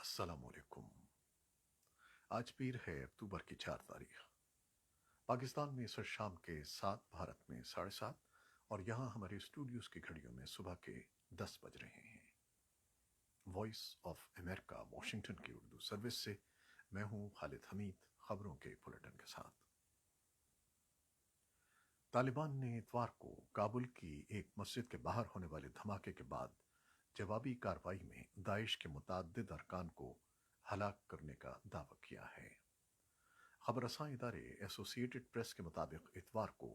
السلام علیکم۔ آج پیر ہے اکتوبر کی 4 تاریخ۔ پاکستان میں اس وقت شام کے 7، بھارت میں 7:30، اور یہاں ہمارے اسٹوڈیوز کی گھڑیوں میں صبح کے 10 بج رہے ہیں۔ وائس آف امریکہ واشنگٹن کی اردو سروس سے میں ہوں خالد حمید، خبروں کے بلیٹن کے ساتھ۔ طالبان نے اتوار کو کابل کی ایک مسجد کے باہر ہونے والے دھماکے کے بعد جوابی کارروائی میں داعش کے متعدد ارکان کو ہلاک کرنے کا دعویٰ کیا ہے۔ خبر رساں ادارے ایسوسی ایٹڈ پریس کے مطابق اتوار کو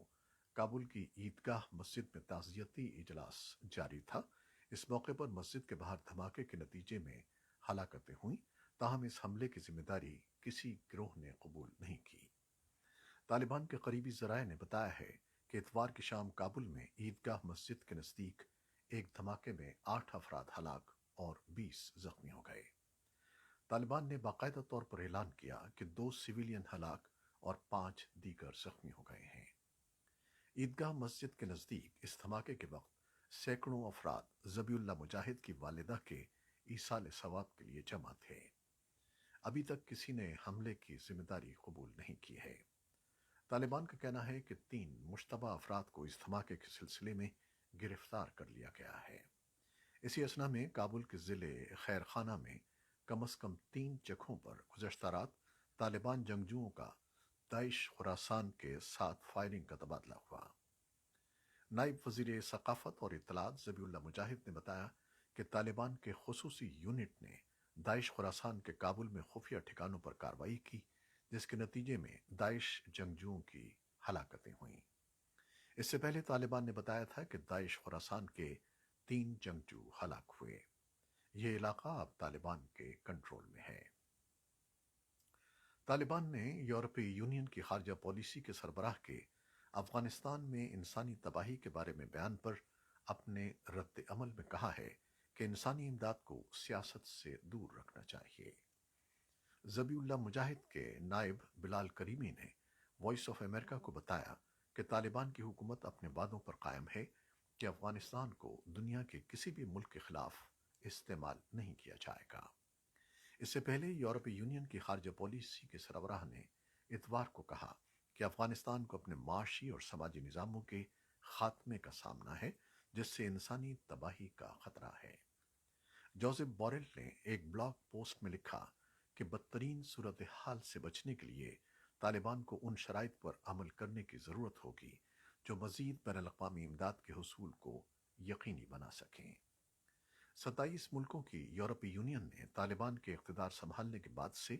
کابل کی عیدگاہ مسجد میں تعزیتی اجلاس جاری تھا۔ اس موقع پر مسجد کے باہر دھماکے کے نتیجے میں ہلاکتیں ہوئیں، تاہم اس حملے کی ذمہ داری کسی گروہ نے قبول نہیں کی۔ طالبان کے قریبی ذرائع نے بتایا ہے کہ اتوار کی شام کابل میں عیدگاہ مسجد کے نزدیک ایک دھماکے میں 8 افراد ہلاک اور 20 زخمی ہو گئے۔ طالبان نے باقاعدہ طور پر اعلان کیا کہ 2 سویلین ہلاک اور 5 دیگر زخمی ہو گئے ہیں۔ عیدگاہ مسجد کے نزدیک اس دھماکے کے وقت سینکڑوں افراد ذبیح اللہ مجاہد کی والدہ کے ایصال ثواب کے لیے جمع تھے۔ ابھی تک کسی نے حملے کی ذمہ داری قبول نہیں کی ہے۔ طالبان کا کہنا ہے کہ 3 مشتبہ افراد کو اس دھماکے کے سلسلے میں گرفتار کر لیا گیا ہے۔ اسی اثنا میں کابل کے ضلع خیر خانہ میں کم از کم 3 جگہوں پر گزشتہ رات طالبان جنگجوؤں کا داعش خراسان کے ساتھ فائرنگ کا تبادلہ ہوا۔ نائب وزیر ثقافت اور اطلاعات ذبیح اللہ مجاہد نے بتایا کہ طالبان کے خصوصی یونٹ نے داعش خراسان کے کابل میں خفیہ ٹھکانوں پر کارروائی کی، جس کے نتیجے میں داعش جنگجوؤں کی ہلاکتیں ہوئیں۔ اس سے پہلے طالبان نے بتایا تھا کہ داعش خراسان کے 3 جنگجو ہلاک ہوئے۔ یہ علاقہ اب طالبان کے کنٹرول میں ہے۔ طالبان نے یورپی یونین کی خارجہ پالیسی کے سربراہ کے افغانستان میں انسانی تباہی کے بارے میں بیان پر اپنے رد عمل میں کہا ہے کہ انسانی امداد کو سیاست سے دور رکھنا چاہیے۔ ذبیح اللہ مجاہد کے نائب بلال کریمی نے وائس آف امریکہ کو بتایا کہ طالبان کی حکومت اپنے وعدوں پر قائم ہے کہ افغانستان کو دنیا کے کسی بھی ملک کے خلاف استعمال نہیں کیا جائے گا۔ اس سے پہلے یورپی یونین کی خارجہ پالیسی کے سربراہ نے اتوار کو کہا کہ افغانستان کو اپنے معاشی اور سماجی نظاموں کے خاتمے کا سامنا ہے، جس سے انسانی تباہی کا خطرہ ہے۔ جوزف بوریل نے ایک بلاگ پوسٹ میں لکھا کہ بدترین صورتحال سے بچنے کے لیے طالبان کو ان شرائط پر عمل کرنے کی ضرورت ہوگی جو مزید بین الاقوامی امداد کے حصول کو یقینی بنا سکیں۔ 27 ملکوں کی یورپی یونین نے طالبان کے اقتدار سنبھالنے کے بعد سے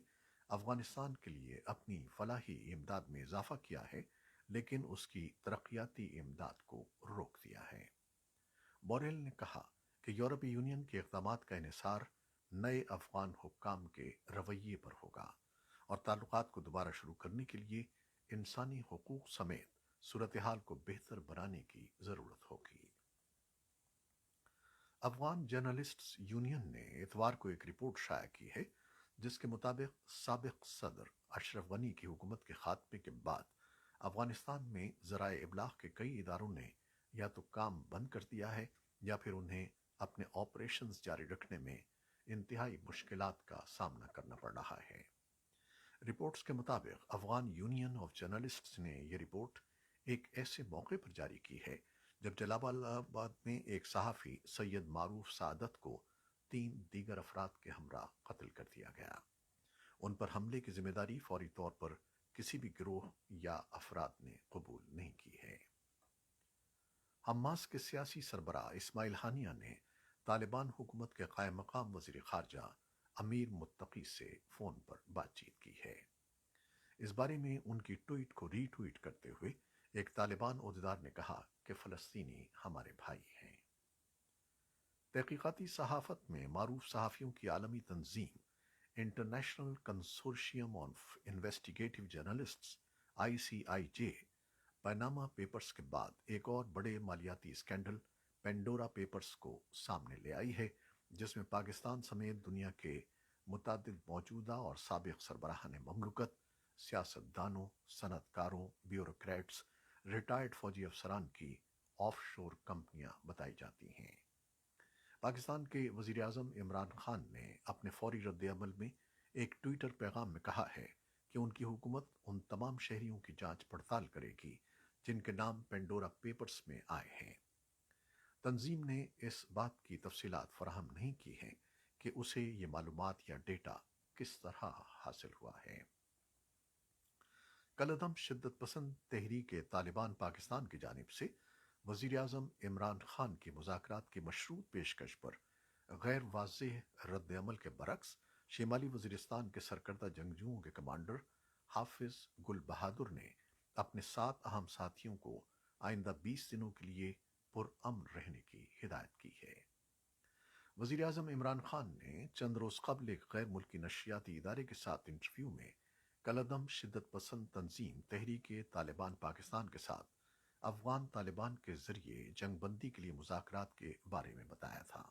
افغانستان کے لیے اپنی فلاحی امداد میں اضافہ کیا ہے، لیکن اس کی ترقیاتی امداد کو روک دیا ہے۔ بوریل نے کہا کہ یورپی یونین کے اقدامات کا انحصار نئے افغان حکام کے رویے پر ہوگا اور تعلقات کو دوبارہ شروع کرنے کے لیے انسانی حقوق سمیت صورتحال کو بہتر بنانے کی ضرورت ہوگی۔ افغان جرنلسٹس یونین نے اتوار کو ایک رپورٹ شائع کی ہے جس کے مطابق سابق صدر اشرف غنی کی حکومت کے خاتمے کے بعد افغانستان میں ذرائع ابلاغ کے کئی اداروں نے یا تو کام بند کر دیا ہے یا پھر انہیں اپنے آپریشنز جاری رکھنے میں انتہائی مشکلات کا سامنا کرنا پڑ رہا ہے۔ رپورٹس کے مطابق افغان یونین آف جرنلسٹس نے یہ رپورٹ ایک ایسے موقع پر جاری کی ہے جب جلال آباد میں ایک صحافی سید معروف سعادت کو 3 دیگر افراد کے ہمراہ قتل کر دیا گیا۔ ان پر حملے کی ذمہ داری فوری طور پر کسی بھی گروہ یا افراد نے قبول نہیں کی ہے۔ حماس کے سیاسی سربراہ اسماعیل ہانیہ نے طالبان حکومت کے قائم مقام وزیر خارجہ امیر متقی سے فون پر بات چیت کی ہے۔ اس بارے میں ان کی ٹویٹ کو ری ٹویٹ کرتے ہوئے ایک طالبان عہدیدار نے کہا کہ فلسطینی ہمارے بھائی ہیں۔ تحقیقاتی صحافت میں معروف صحافیوں کی عالمی تنظیم international consortium of investigative journalists ICIJ Panama papers کے بعد ایک اور بڑے مالیاتی اسکینڈل پینڈورا پیپرز کو سامنے لے آئی ہے، جس میں پاکستان سمیت دنیا کے متعدد موجودہ اور سابق سربراہان مملکت، سیاست دانوں، صنعت کاروں، بیوروکریٹس، ریٹائرڈ فوجی افسران کی آف شور کمپنیاں بتائی جاتی ہیں۔ پاکستان کے وزیر اعظم عمران خان نے اپنے فوری رد عمل میں ایک ٹویٹر پیغام میں کہا ہے کہ ان کی حکومت ان تمام شہریوں کی جانچ پڑتال کرے گی جن کے نام پینڈورا پیپرز میں آئے ہیں۔ تنظیم نے اس بات کی تفصیلات فراہم نہیں کی ہیں کہ اسے یہ معلومات یا ڈیٹا کس طرح حاصل ہوا ہے۔ کل عدم شدت پسند تحریک طالبان پاکستان کی جانب سے وزیر اعظم عمران خان کی مذاکرات کی مشروط پیشکش پر غیر واضح رد عمل کے برعکس شمالی وزیرستان کے سرکردہ جنگجوؤں کے کمانڈر حافظ گل بہادر نے اپنے 7 اہم ساتھیوں کو آئندہ 20 دنوں کے لیے پرامن رہنے کی ہدایت کی ہے۔ وزیر اعظم عمران خان نے چند روز قبل ایک غیر ملکی نشریاتی ادارے کے ساتھ انٹرویو میں کالعدم شدت پسند تنظیم تحریک طالبان پاکستان کے ساتھ افغان طالبان کے ذریعے جنگ بندی کے لیے مذاکرات کے بارے میں بتایا تھا۔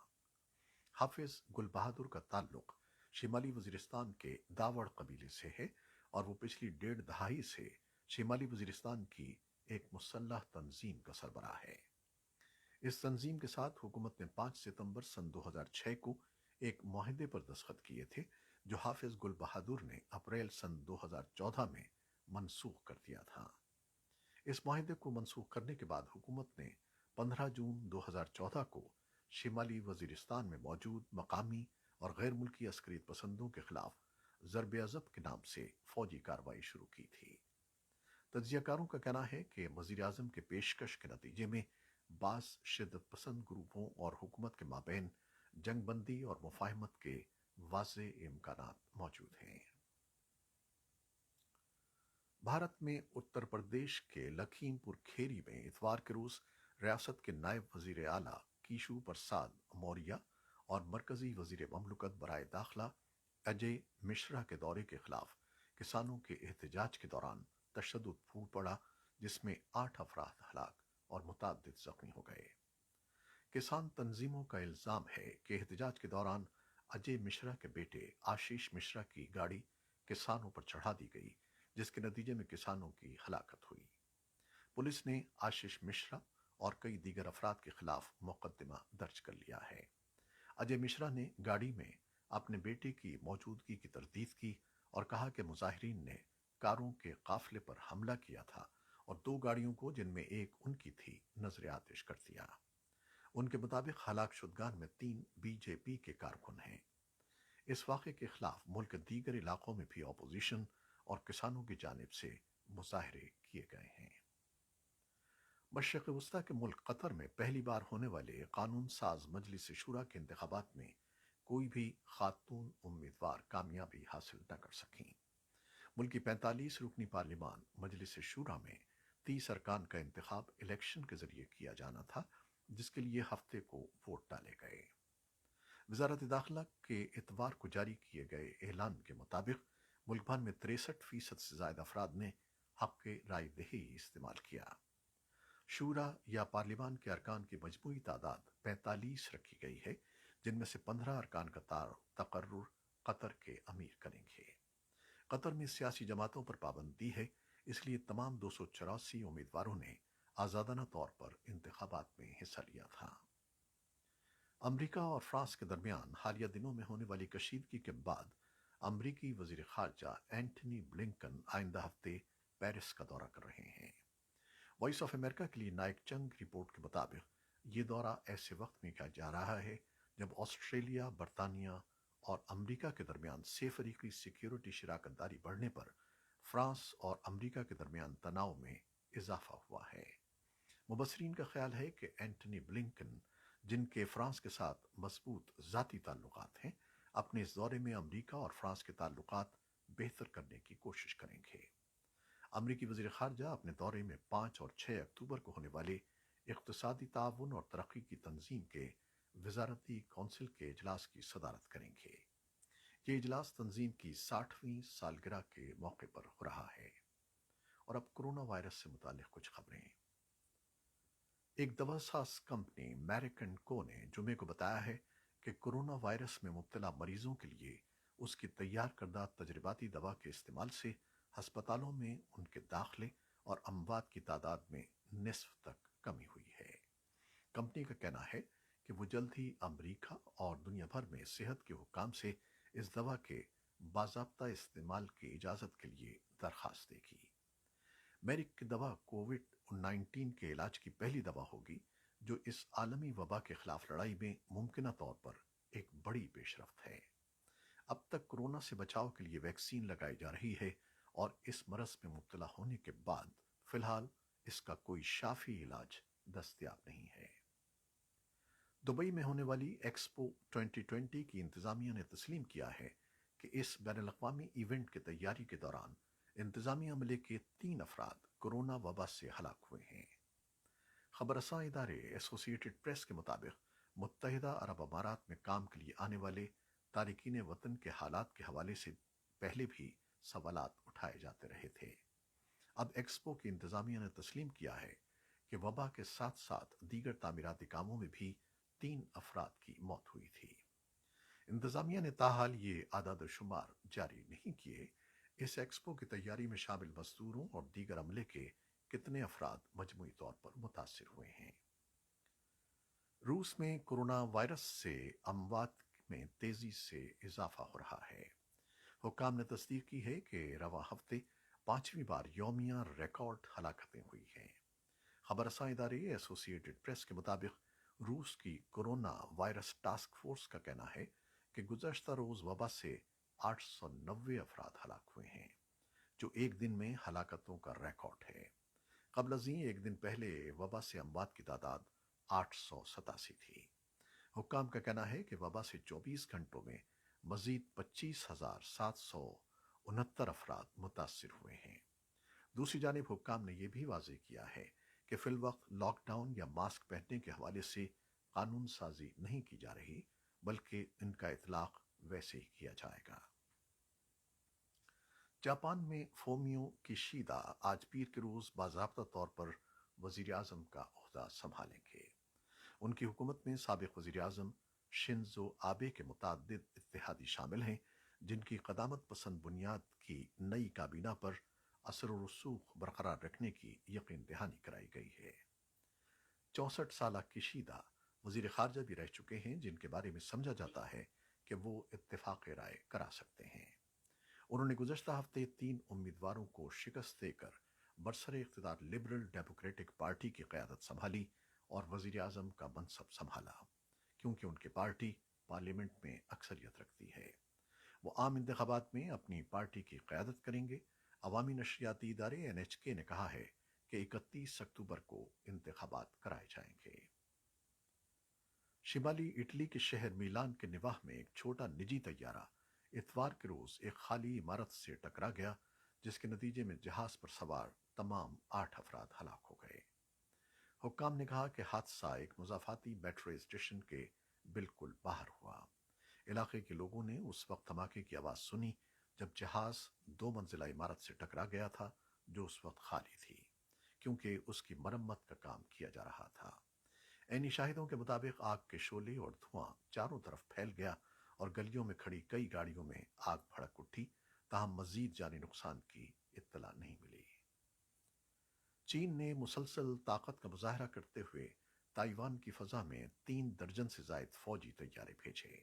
حافظ گل بہادر کا تعلق شمالی وزیرستان کے داوڑ قبیلے سے ہے اور وہ پچھلی 1.5 دہائی سے شمالی وزیرستان کی ایک مسلح تنظیم کا سربراہ ہے۔ اس تنظیم کے ساتھ حکومت نے 5 ستمبر سن 2006 کو ایک معاہدے پر دستخط کیے تھے جو حافظ گل بہادر نے اپریل سن 2014 میں منسوخ کر دیا تھا۔ اس معاہدے کو منسوخ کرنے کے بعد حکومت نے 15 جون 2014 کو شمالی وزیرستان میں موجود مقامی اور غیر ملکی عسکریت پسندوں کے خلاف ضرب عضب کے نام سے فوجی کارروائی شروع کی تھی۔ تجزیہ کاروں کا کہنا ہے کہ وزیر اعظم کے پیشکش کے نتیجے میں بعض شدت پسند گروپوں اور حکومت کے مابین جنگ بندی اور مفاہمت کے واضح امکانات موجود ہیں۔ بھارت میں اتر پردیش کے لکھیم پور کھیری میں اتوار کے روز ریاست کے نائب وزیر اعلیٰ کیشو پرساد موریہ اور مرکزی وزیر مملکت برائے داخلہ اجے مشرا کے دورے کے خلاف کسانوں کے احتجاج کے دوران تشدد پھوٹ پڑا جس میں 8 افراد ہلاک اور متعدد زخمی ہو گئے۔ کسان تنظیموں کا الزام ہے کہ احتجاج کے دوران اجے مشرا کے بیٹے آشیش مشرا کی گاڑی کسانوں پر چڑھا دی گئی جس کے نتیجے میں کسانوں کی ہلاکت ہوئی۔ پولیس نے آشیش مشرا اور کئی دیگر افراد کے خلاف مقدمہ درج کر لیا ہے۔ اجے مشرا نے گاڑی میں اپنے بیٹے کی موجودگی کی تردید کی اور کہا کہ مظاہرین نے کاروں کے قافلے پر حملہ کیا تھا اور 2 گاڑیوں کو جن میں ایک ان کی تھی نظر آتش کر دیا۔ ان کے مطابق ہلاک شدگان میں 3 بی جے پی کے کارکن ہیں۔ اس واقعے کے خلاف ملک کے دیگر علاقوں میں بھی اپوزیشن اور کسانوں کی جانب سے مظاہرے کیے گئے ہیں۔ مشرق وسطیٰ کے ملک قطر میں پہلی بار ہونے والے قانون ساز مجلس شورا کے انتخابات میں کوئی بھی خاتون امیدوار کامیابی حاصل نہ کر سکیں۔ ملک کی 45 رکنی پارلیمان مجلس شورا میں 30 ارکان کا انتخاب الیکشن کے ذریعے کیا جانا تھا جس کے لیے ہفتے کو ووٹ ڈالے گئے۔ وزارت داخلہ کے اتوار کو جاری کیے گئے اعلان کے مطابق ملک بھر میں 63% سے زائد افراد نے حق رائے دہی استعمال کیا۔ شورا یا پارلیمان کے ارکان کی مجموعی تعداد 45 رکھی گئی ہے جن میں سے 15 ارکان کا تقرر قطر کے امیر کریں گے۔ قطر میں سیاسی جماعتوں پر پابندی ہے اس لیے تمام 284 امیدواروں نے آزادانہ طور پر انتخابات میں حصہ لیا تھا۔ امریکہ اور فرانس کے درمیان حالیہ دنوں میں ہونے والی کشیدگی کے بعد امریکی وزیر خارجہ اینٹنی بلنکن آئندہ ہفتے پیرس کا دورہ کر رہے ہیں۔ وائس آف امریکہ کے لیے نائک چنگ رپورٹ کے مطابق یہ دورہ ایسے وقت میں کیا جا رہا ہے جب آسٹریلیا، برطانیہ اور امریکہ کے درمیان 6 فریقی سیکیورٹی شراکت داری بڑھنے پر فرانس اور امریکہ کے درمیان تناؤ میں اضافہ ہوا ہے۔ مبصرین کا خیال ہے کہ اینٹنی بلنکن جن کے فرانس کے ساتھ مضبوط ذاتی تعلقات ہیں اپنے اس دورے میں امریکہ اور فرانس کے تعلقات بہتر کرنے کی کوشش کریں گے۔ امریکی وزیر خارجہ اپنے دورے میں 5 اور 6 اکتوبر کو ہونے والے اقتصادی تعاون اور ترقی کی تنظیم کے وزارتی کونسل کے اجلاس کی صدارت کریں گے۔ یہ اجلاس تنظیم کی 60ویں سالگرہ کے موقع پر ہو رہا ہے۔ اور اب کرونا وائرس سے متعلق کچھ خبریں۔ ایک دوا ساز کمپنی میرک اینڈ کو نے جمعے کو بتایا ہے کہ کرونا وائرس میں مبتلا مریضوں کے لیے اس کی تیار کردہ تجرباتی دوا کے استعمال سے ہسپتالوں میں ان کے داخلے اور اموات کی تعداد میں نصف تک کمی ہوئی ہے۔ کمپنی کا کہنا ہے کہ وہ جلد ہی امریکہ اور دنیا بھر میں صحت کے حکام سے اس دوا کے باضابطہ استعمال کی اجازت کے لیے درخواست دے گی۔ میرک کی دوا کووڈ 19 کے علاج کی پہلی دوا ہوگی جو اس عالمی وبا کے خلاف لڑائی میں ممکنہ طور پر ایک بڑی پیش رفت ہے۔ اب تک کورونا سے بچاؤ کے لیے ویکسین لگائی جا رہی ہے اور اس مرض میں مبتلا ہونے کے بعد فی الحال اس کا کوئی شافی علاج دستیاب نہیں ہے۔ دبئی میں ہونے والی ایکسپو 2020 کی انتظامیہ نے تسلیم کیا ہے کہ اس بین الاقوامی ایونٹ کی تیاری کے دوران انتظامی عملے کے 3 افراد کورونا وبا سے ہلاک ہوئے ہیں۔ خبر رساں ادارے ایسوسی ایٹڈ پریس کے مطابق متحدہ عرب امارات میں کام کے لیے آنے والے تارکین وطن کے حالات کے حوالے سے پہلے بھی سوالات اٹھائے جاتے رہے تھے۔ اب ایکسپو کی انتظامیہ نے تسلیم کیا ہے کہ وبا کے ساتھ ساتھ دیگر تعمیراتی کاموں میں بھی 3 افراد کی موت ہوئی تھی۔ انتظامیہ نے تاحال یہ اعداد و شمار جاری نہیں کیے۔ اس ایکسپو کی تیاری میں شامل مزدوروں اور دیگر عملے کے کتنے افراد مجموعی طور پر متاثر ہوئے ہیں۔ روس میں کورونا وائرس سے اموات میں تیزی سے اضافہ ہو رہا ہے۔ حکام نے تصدیق کی ہے کہ رواں ہفتے 5ویں بار یومیہ ریکارڈ ہلاکتیں ہوئی ہیں۔ خبر رساں ادارے ایسوسی ایٹڈ پریس کے مطابق روس کی کورونا وائرس ٹاسک فورس کا کہنا ہے کہ گزشتہ روز وبا سے 890 افراد ہلاک ہوئے ہیں، جو ایک دن میں ہلاکتوں کا ریکارڈ ہے۔ قبل ازیں ایک دن پہلے وبا سے اموات کی تعداد 887 تھی۔ حکام کا کہنا ہے کہ وبا سے 24 گھنٹوں میں مزید 25,769 افراد متاثر ہوئے ہیں۔ دوسری جانب حکام نے یہ بھی واضح کیا ہے کہ فی الوقت لاک ڈاؤن یا ماسک پہننے کے حوالے سے قانون سازی نہیں کی جا رہی، بلکہ ان کا اطلاق ویسے ہی کیا جائے گا۔ جاپان میں فومیو کیشیدا آج پیر کے روز باضابطہ طور پر وزیر اعظم کا عہدہ سنبھالیں گے۔ ان کی حکومت میں سابق وزیر اعظم شنزو آبے کے متعدد اتحادی شامل ہیں، جن کی قدامت پسند بنیاد کی نئی کابینہ پر اثر و رسوخ برقرار رکھنے کی یقین دہانی کرائی گئی ہے۔ 64 سالہ کشیدا وزیر خارجہ بھی رہ چکے ہیں، جن کے بارے میں سمجھا جاتا ہے کہ وہ اتفاق رائے کرا سکتے ہیں۔ انہوں نے گزشتہ ہفتے 3 امیدواروں کو شکست دے کر برسر اقتدار لبرل ڈیموکریٹک پارٹی کی قیادت سنبھالی اور وزیر اعظم کا منصب سنبھالا، کیونکہ ان کی پارٹی پارلیمنٹ میں اکثریت رکھتی ہے۔ وہ عام انتخابات میں اپنی پارٹی کی قیادت کریں گے۔ عوامی نشریاتی ادارے NHK نے کہا ہے کہ 31 اکتوبر کو انتخابات کرائے جائیں گے۔ شمالی اٹلی کے شہر میلان کے نواح میں ایک چھوٹا نجی طیارہ اتوار کے روز ایک خالی عمارت سے ٹکرا گیا، جس کے نتیجے میں جہاز پر سوار تمام 8 افراد ہلاک ہو گئے۔ حکام نے کہا کہ حادثہ ایک مضافاتی میٹرو اسٹیشن کے بالکل باہر ہوا۔ علاقے کے لوگوں نے اس وقت دھماکے کی آواز سنی جب جہاز 2 منزلہ عمارت سے ٹکرا گیا تھا، جو اس وقت خالی تھی، کیونکہ اس کی مرمت کا کام کیا جا رہا تھا۔ عینی شاہدوں کے مطابق آگ کے شعلے اور دھواں چاروں طرف پھیل گیا اور گلیوں میں کھڑی کئی گاڑیوں میں آگ بھڑک اٹھی، تاہم مزید جانی نقصان کی اطلاع نہیں ملی۔ چین نے مسلسل طاقت کا مظاہرہ کرتے ہوئے تائیوان کی فضا میں 3 درجن سے زائد فوجی طیارے بھیجے۔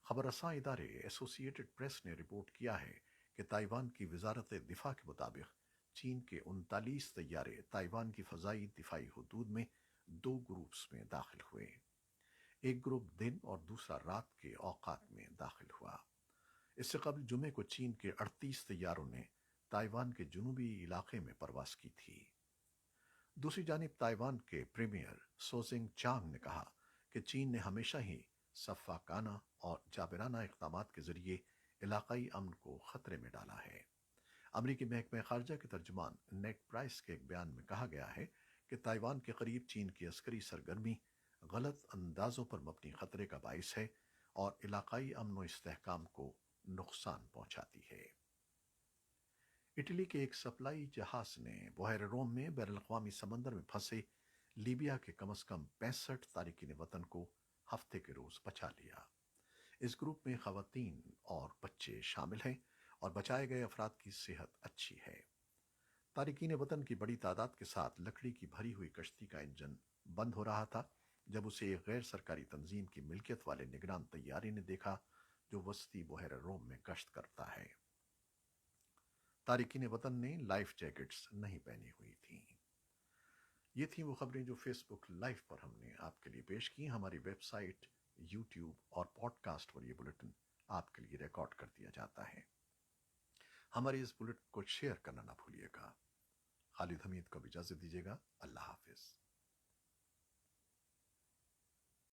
خبر رساں ادارے ایسوسی ایٹڈ پریس نے رپورٹ کیا ہے کہ تائیوان کی وزارت دفاع کے مطابق چین کے 39 طیارے تائیوان کی فضائی دفاعی حدود میں 2 گروپس میں داخل ہوئے۔ ایک گروپ دن اور دوسرا رات کے اوقات میں داخل ہوا۔ اس سے قبل جمعے کو چین کے 38 طیاروں نے تائیوان کے جنوبی علاقے میں پرواز کی تھی۔ دوسری جانب تائیوان کے پریمیئر سوزنگ چانگ نے کہا کہ چین نے ہمیشہ ہی شفاقانہ اور جابرانہ اقدامات کے ذریعے علاقائی امن کو خطرے میں ڈالا ہے۔ امریکی محکمہ خارجہ کے ترجمان نیڈ پرائس کے ایک بیان میں کہا گیا ہے کہ تائیوان کے قریب چین کی عسکری سرگرمی غلط اندازوں پر مبنی خطرے کا باعث ہے اور علاقائی امن و استحکام کو نقصان پہنچاتی ہے۔ اٹلی کے ایک سپلائی جہاز نے بحیرہ روم میں بین الاقوامی سمندر میں پھنسے لیبیا کے کم از کم 65 تارکین وطن کو ہفتے کے روز بچا لیا۔ اس گروپ میں خواتین اور بچے شامل ہیں اور بچائے گئے افراد کی صحت اچھی ہے۔ تارکین وطن کی بڑی تعداد کے ساتھ لکڑی کی بھری ہوئی کشتی کا انجن بند ہو رہا تھا جب اسے ایک غیر سرکاری تنظیم کی ملکیت والے نگران طیارے نے دیکھا جو وسطی بحیرہ روم میں گشت کرتا ہے۔ تارکین وطن نے لائف جیکٹس نہیں پہنی ہوئی تھیں۔ یہ تھیں وہ خبریں جو فیس بک لائیو پر ہم نے آپ کے لیے پیش کی۔ ہماری ویب سائٹ، یوٹیوب اور پوڈ کاسٹ پر یہ بلٹن آپ کے لیے ریکارڈ کر دیا جاتا ہے۔ ہمارے اس بلٹن کو شیئر کرنا نہ بھولیے گا۔ خالد حمید کو بھی اجازت دیجیے گا۔ اللہ حافظ۔